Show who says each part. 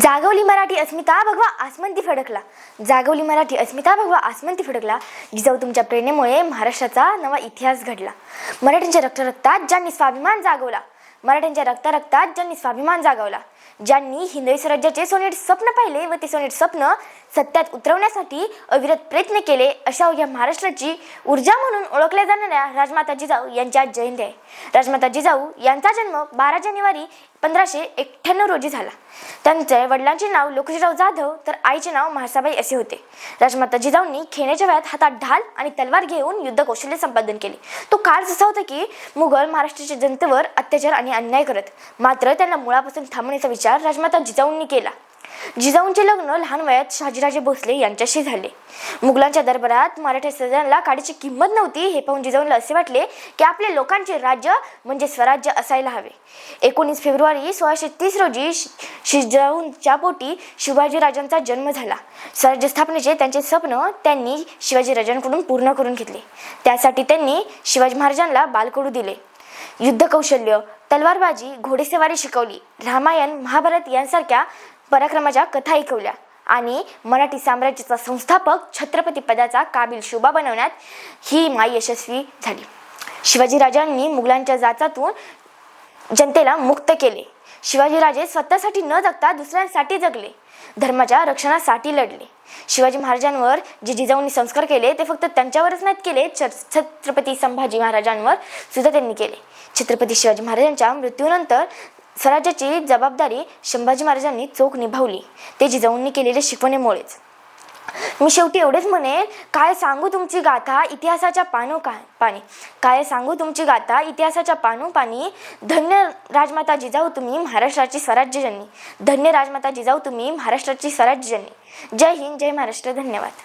Speaker 1: जागवली मराठी अस्मिता भगवा आसमंती फडकला. जागवली मराठी अस्मिता भगवा आसमंती फडकला. जिजाऊ तुमच्या प्रेरणेमुळे महाराष्ट्राचा नवा इतिहास घडला. मराठ्यांच्या रक्तात ज्यांनी स्वाभिमान जागवला. मराठ्यांच्या रक्तात ज्यांनी स्वाभिमान जागवला. ज्यांनी हिंदवी स्वराज्याचे सोनेरी स्वप्न पाहिले व ते सोनेरी स्वप्न सत्यात उतरवण्यासाठी अविरत प्रयत्न केले, अशा या महाराष्ट्राची ऊर्जा म्हणून ओळखल्या जाणाऱ्या राजमाता जिजाऊ यांची आज जयंती आहे. राजमाता जिजाऊ यांचा जन्म 12 जानेवारी 1591 रोजी झाला. त्यांचे वडिलांचे नाव लोकजीराव जाधव तर आईचे नाव म्हाळसाबाई असे होते. राजमाता जिजाऊंनी खेळण्याच्या वयात हातात ढाल आणि तलवार घेऊन युद्ध कौशल्य संपादन केले. तो काळ असा होता की मुघल महाराष्ट्राच्या जनतेवर अत्याचार आणि अन्याय करत, मात्र त्यांना मुळापासून थांबवण्याचा विचार राजमाता जिजाऊंनी केला. जिजाऊंचे लग्न लहान वयात शहाजीराजे भोसले यांच्याशी झाले. मुघलांच्या दरबारात मराठा सैन्याला काडीची किंमत नव्हती हे पाहून जिजाऊंना असे वाटले की आपले लोकांचे राज्य म्हणजे स्वराज्य असायला हवे. 19 फेब्रुवारी 1630 रोजी जिजाऊंच्या पोटी शिवाजीराजांचा जन्म झाला. स्वराज्य स्थापनेचे त्यांचे स्वप्न त्यांनी शिवाजीराजांकडून पूर्ण करून घेतले. त्यासाठी त्यांनी शिवाजी महाराजांना बालकडू दिले. युद्ध कौशल्य, तलवारबाजी, घोडेस्वारी शिकवली. रामायण, महाभारत यांसारख्या पराक्रमाच्या कथा ऐकवल्या आणि मराठी साम्राज्याचा संस्थापक छत्रपती पदाचा काबिल शोभा बनवण्यात ही माई यशस्वी झाली. शिवाजीराजांनी मुघलांच्या जाचातून जनतेला मुक्त केले. शिवाजीराजे स्वतःसाठी न जगता दुसऱ्यांसाठी जगले. धर्माच्या रक्षणासाठी लढले. शिवाजी महाराजांवर जे जिजाऊंनी संस्कार केले ते फक्त त्यांच्यावरच नाहीत केले, छत्रपती संभाजी महाराजांवर सुद्धा त्यांनी केले. छत्रपती शिवाजी महाराजांच्या मृत्यूनंतर स्वराज्याची जबाबदारी संभाजी महाराजांनी चोख निभावली, ते जिजाऊंनी केलेल्या शिकवणीमुळेच. मी शेवटी एवढेच म्हणेन, काय सांगू तुमची गाथा इतिहासाच्या पानी, काय सांगू तुमची गाथा इतिहासाच्या पानोपानी. धन्य राजमाता जिजाऊ तुम्ही महाराष्ट्राची स्वराज्य जननी. धन्य राजमाता जिजाऊ तुम्ही महाराष्ट्राची स्वराज्य जननी. जय हिंद, जय महाराष्ट्र. धन्यवाद.